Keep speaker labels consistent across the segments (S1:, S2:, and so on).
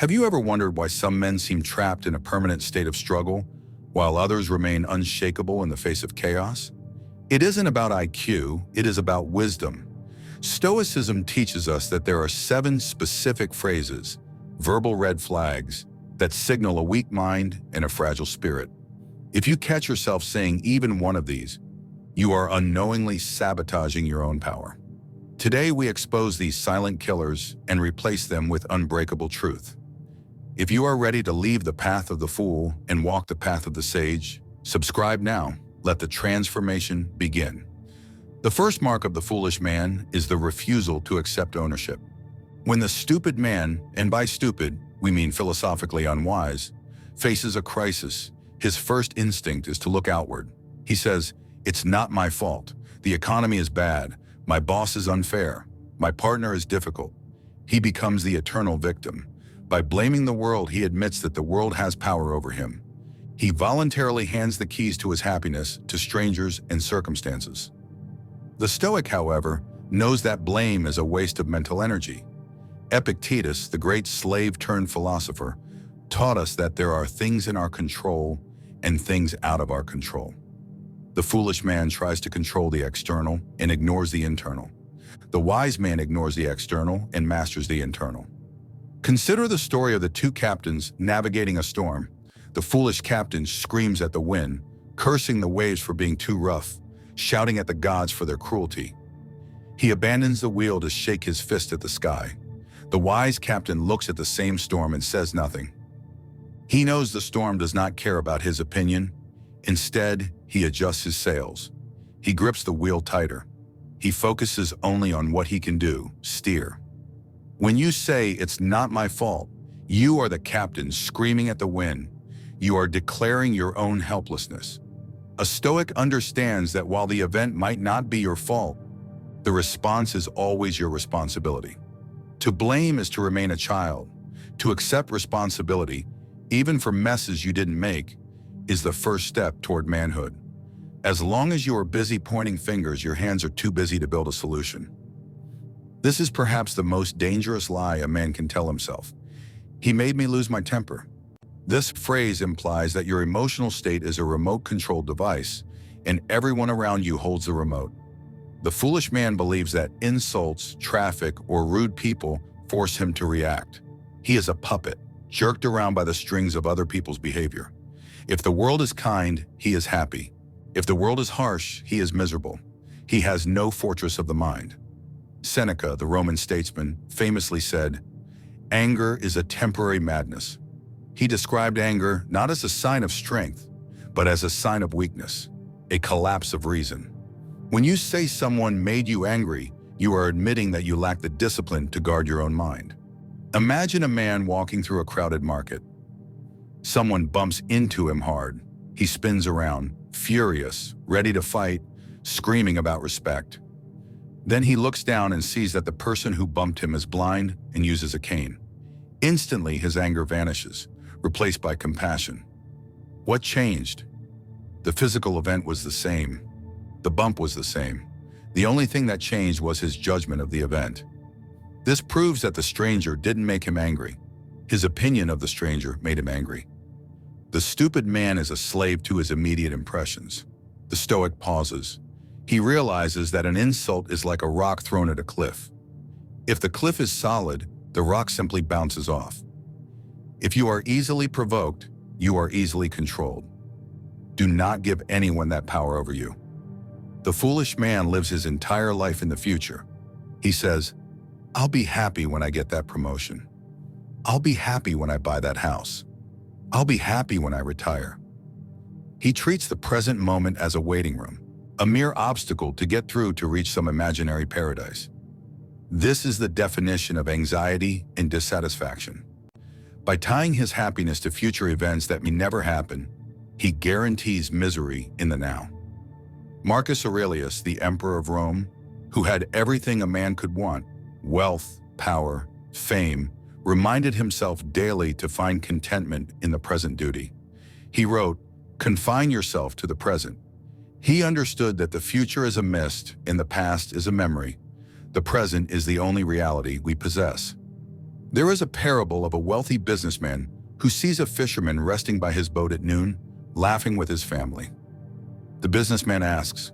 S1: Have you ever wondered why some men seem trapped in a permanent state of struggle, while others remain unshakable in the face of chaos? It isn't about IQ, it is about wisdom. Stoicism teaches us that there are 7 specific phrases, verbal red flags, that signal a weak mind and a fragile spirit. If you catch yourself saying even one of these, you are unknowingly sabotaging your own power. Today we expose these silent killers and replace them with unbreakable truth. If you are ready to leave the path of the fool and walk the path of the sage, subscribe now. Let the transformation begin. The first mark of the foolish man is the refusal to accept ownership. When the stupid man, and by stupid, we mean philosophically unwise, faces a crisis, his first instinct is to look outward. He says, "It's not my fault. The economy is bad. My boss is unfair. My partner is difficult." He becomes the eternal victim. By blaming the world, he admits that the world has power over him. He voluntarily hands the keys to his happiness to strangers and circumstances. The Stoic, however, knows that blame is a waste of mental energy. Epictetus, the great slave-turned-philosopher, taught us that there are things in our control and things out of our control. The foolish man tries to control the external and ignores the internal. The wise man ignores the external and masters the internal. Consider the story of the 2 captains navigating a storm. The foolish captain screams at the wind, cursing the waves for being too rough, shouting at the gods for their cruelty. He abandons the wheel to shake his fist at the sky. The wise captain looks at the same storm and says nothing. He knows the storm does not care about his opinion. Instead, he adjusts his sails. He grips the wheel tighter. He focuses only on what he can do, steer. When you say, "It's not my fault," you are the captain screaming at the wind. You are declaring your own helplessness. A Stoic understands that while the event might not be your fault, the response is always your responsibility. To blame is to remain a child. To accept responsibility, even for messes you didn't make, is the first step toward manhood. As long as you are busy pointing fingers, your hands are too busy to build a solution. This is perhaps the most dangerous lie a man can tell himself. He made me lose my temper. This phrase implies that your emotional state is a remote-controlled device, and everyone around you holds the remote. The foolish man believes that insults, traffic, or rude people force him to react. He is a puppet, jerked around by the strings of other people's behavior. If the world is kind, he is happy. If the world is harsh, he is miserable. He has no fortress of the mind. Seneca, the Roman statesman, famously said, "Anger is a temporary madness." He described anger not as a sign of strength, but as a sign of weakness, a collapse of reason. When you say someone made you angry, you are admitting that you lack the discipline to guard your own mind. Imagine a man walking through a crowded market. Someone bumps into him hard. He spins around, furious, ready to fight, screaming about respect. Then he looks down and sees that the person who bumped him is blind and uses a cane. Instantly, his anger vanishes, replaced by compassion. What changed? The physical event was the same. The bump was the same. The only thing that changed was his judgment of the event. This proves that the stranger didn't make him angry. His opinion of the stranger made him angry. The stupid man is a slave to his immediate impressions. The Stoic pauses. He realizes that an insult is like a rock thrown at a cliff. If the cliff is solid, the rock simply bounces off. If you are easily provoked, you are easily controlled. Do not give anyone that power over you. The foolish man lives his entire life in the future. He says, "I'll be happy when I get that promotion. I'll be happy when I buy that house. I'll be happy when I retire." He treats the present moment as a waiting room, a mere obstacle to get through to reach some imaginary paradise. This is the definition of anxiety and dissatisfaction. By tying his happiness to future events that may never happen, he guarantees misery in the now. Marcus Aurelius, the emperor of Rome, who had everything a man could want, wealth, power, fame, reminded himself daily to find contentment in the present duty. He wrote, "Confine yourself to the present." He understood that the future is a mist and the past is a memory. The present is the only reality we possess. There is a parable of a wealthy businessman who sees a fisherman resting by his boat at noon, laughing with his family. The businessman asks,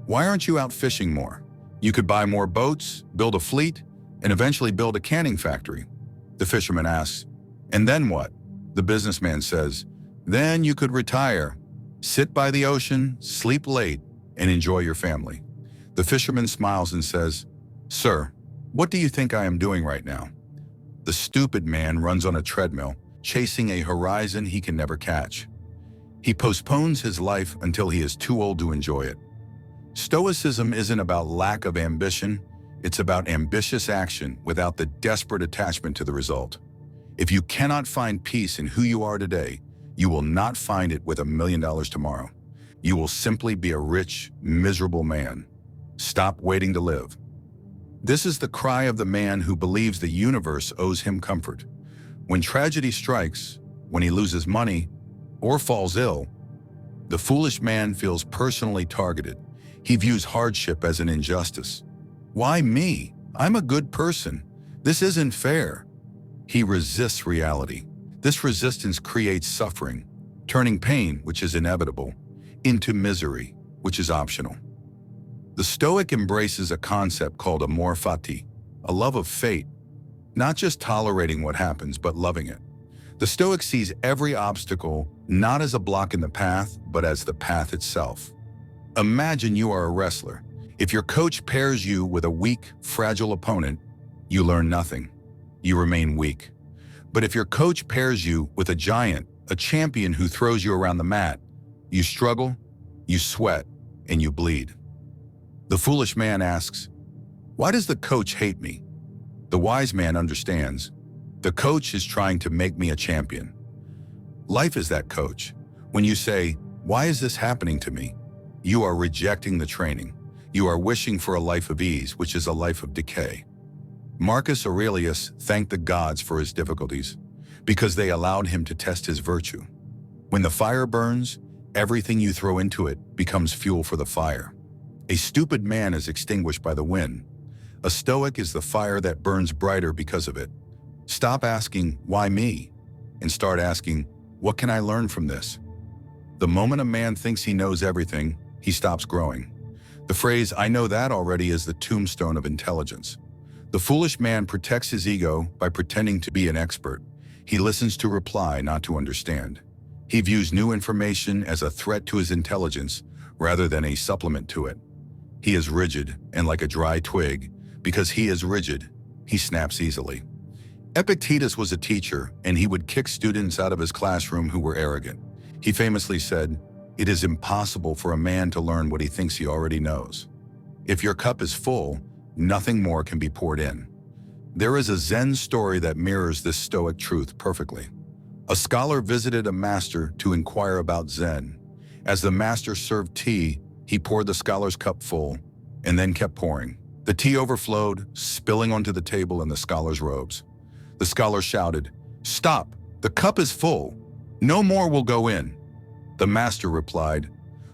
S1: "Why aren't you out fishing more? You could buy more boats, build a fleet, and eventually build a canning factory." The fisherman asks, "And then what?" The businessman says, "Then you could retire, sit by the ocean, sleep late, and enjoy your family." The fisherman smiles and says, "Sir, what do you think I am doing right now?" The stupid man runs on a treadmill, chasing a horizon he can never catch. He postpones his life until he is too old to enjoy it. Stoicism isn't about lack of ambition, it's about ambitious action without the desperate attachment to the result. If you cannot find peace in who you are today, you will not find it with $1 million tomorrow. You will simply be a rich, miserable man. Stop waiting to live. This is the cry of the man who believes the universe owes him comfort. When tragedy strikes, when he loses money, or falls ill, the foolish man feels personally targeted. He views hardship as an injustice. "Why me? I'm a good person. This isn't fair." He resists reality. This resistance creates suffering, turning pain, which is inevitable, into misery, which is optional. The Stoic embraces a concept called amor fati, a love of fate, not just tolerating what happens, but loving it. The Stoic sees every obstacle not as a block in the path, but as the path itself. Imagine you are a wrestler. If your coach pairs you with a weak, fragile opponent, you learn nothing. You remain weak. But if your coach pairs you with a giant, a champion who throws you around the mat, you struggle, you sweat, and you bleed. The foolish man asks, "Why does the coach hate me?" The wise man understands. The coach is trying to make me a champion. Life is that coach. When you say, "Why is this happening to me?" you are rejecting the training. You are wishing for a life of ease, which is a life of decay. Marcus Aurelius thanked the gods for his difficulties because they allowed him to test his virtue. When the fire burns, everything you throw into it becomes fuel for the fire. A stupid man is extinguished by the wind. A Stoic is the fire that burns brighter because of it. Stop asking, "Why me?" and start asking, "What can I learn from this?" The moment a man thinks he knows everything, he stops growing. The phrase, "I know that already," is the tombstone of intelligence. The foolish man protects his ego by pretending to be an expert. He listens to reply, not to understand. He views new information as a threat to his intelligence rather than a supplement to it. He is rigid and like a dry twig. Because he is rigid, he snaps easily. Epictetus was a teacher, and he would kick students out of his classroom who were arrogant. He famously said, "It is impossible for a man to learn what he thinks he already knows." If your cup is full, nothing more can be poured in. There is a Zen story that mirrors this Stoic truth perfectly. A scholar visited a master to inquire about Zen. As the master served tea, he poured the scholar's cup full, and then kept pouring. The tea overflowed, spilling onto the table and the scholar's robes. The scholar shouted, "Stop! The cup is full. No more will go in." The master replied,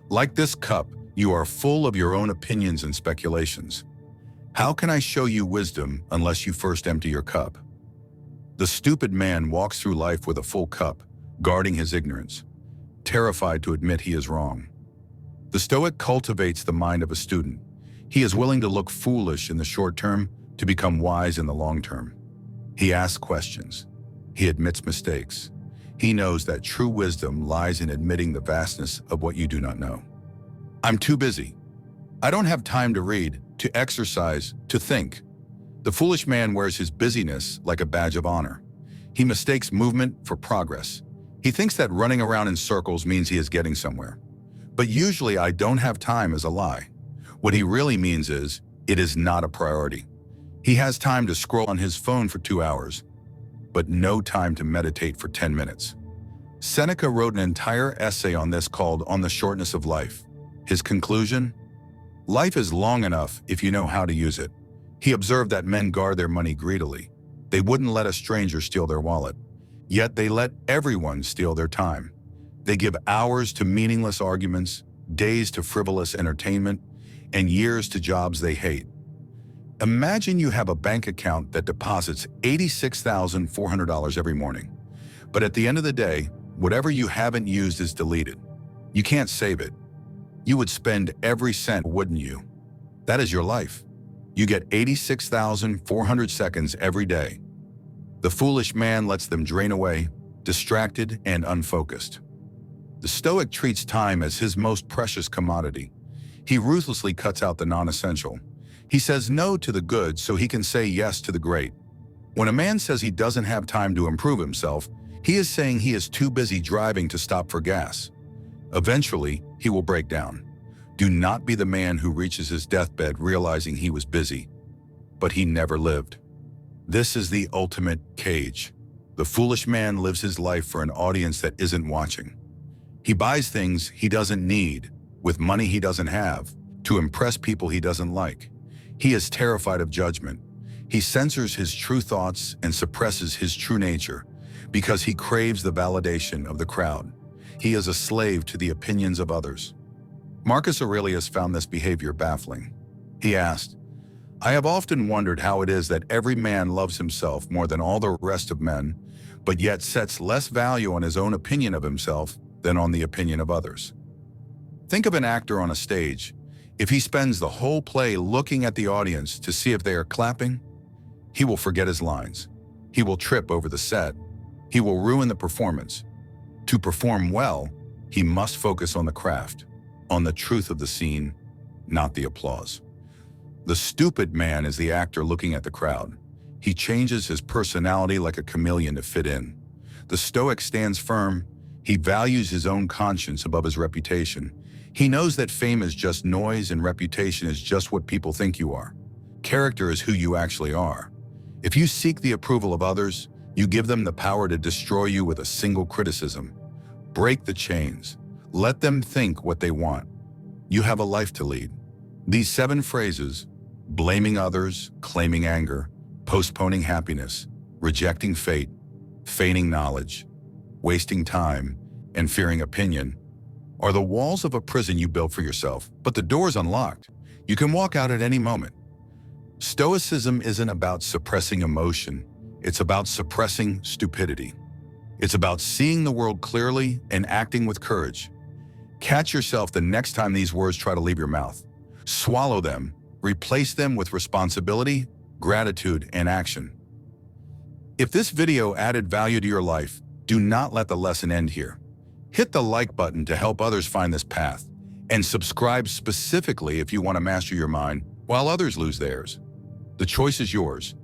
S1: "Like this cup, you are full of your own opinions and speculations. How can I show you wisdom unless you first empty your cup?" The stupid man walks through life with a full cup, guarding his ignorance, terrified to admit he is wrong. The Stoic cultivates the mind of a student. He is willing to look foolish in the short term to become wise in the long term. He asks questions. He admits mistakes. He knows that true wisdom lies in admitting the vastness of what you do not know. "I'm too busy. I don't have time to read, to exercise, to think." The foolish man wears his busyness like a badge of honor. He mistakes movement for progress. He thinks that running around in circles means he is getting somewhere. But usually, "I don't have time" is a lie. What he really means is, it is not a priority. He has time to scroll on his phone for 2 hours, but no time to meditate for 10 minutes. Seneca wrote an entire essay on this called On the Shortness of Life. His conclusion? Life is long enough if you know how to use it. He observed that men guard their money greedily. They wouldn't let a stranger steal their wallet. Yet they let everyone steal their time. They give hours to meaningless arguments, days to frivolous entertainment, and years to jobs they hate. Imagine you have a bank account that deposits $86,400 every morning. But at the end of the day, whatever you haven't used is deleted. You can't save it. You would spend every cent, wouldn't you? That is your life. You get 86,400 seconds every day. The foolish man lets them drain away, distracted and unfocused. The Stoic treats time as his most precious commodity. He ruthlessly cuts out the non-essential. He says no to the good so he can say yes to the great. When a man says he doesn't have time to improve himself, he is saying he is too busy driving to stop for gas. Eventually, he will break down. Do not be the man who reaches his deathbed realizing he was busy, but he never lived. This is the ultimate cage. The foolish man lives his life for an audience that isn't watching. He buys things he doesn't need, with money he doesn't have, to impress people he doesn't like. He is terrified of judgment. He censors his true thoughts and suppresses his true nature because he craves the validation of the crowd. He is a slave to the opinions of others. Marcus Aurelius found this behavior baffling. He asked, "I have often wondered how it is that every man loves himself more than all the rest of men, but yet sets less value on his own opinion of himself than on the opinion of others." Think of an actor on a stage. If he spends the whole play looking at the audience to see if they are clapping, he will forget his lines. He will trip over the set. He will ruin the performance. To perform well, he must focus on the craft, on the truth of the scene, not the applause. The stupid man is the actor looking at the crowd. He changes his personality like a chameleon to fit in. The Stoic stands firm. He values his own conscience above his reputation. He knows that fame is just noise and reputation is just what people think you are. Character is who you actually are. If you seek the approval of others, you give them the power to destroy you with a single criticism. Break the chains. Let them think what they want. You have a life to lead. These 7 phrases, blaming others, claiming anger, postponing happiness, rejecting fate, feigning knowledge, wasting time, and fearing opinion, are the walls of a prison you built for yourself, but the door's unlocked. You can walk out at any moment. Stoicism isn't about suppressing emotion. It's about suppressing stupidity. It's about seeing the world clearly and acting with courage. Catch yourself the next time these words try to leave your mouth. Swallow them, replace them with responsibility, gratitude, and action. If this video added value to your life, do not let the lesson end here. Hit the like button to help others find this path, and subscribe specifically if you want to master your mind while others lose theirs. The choice is yours.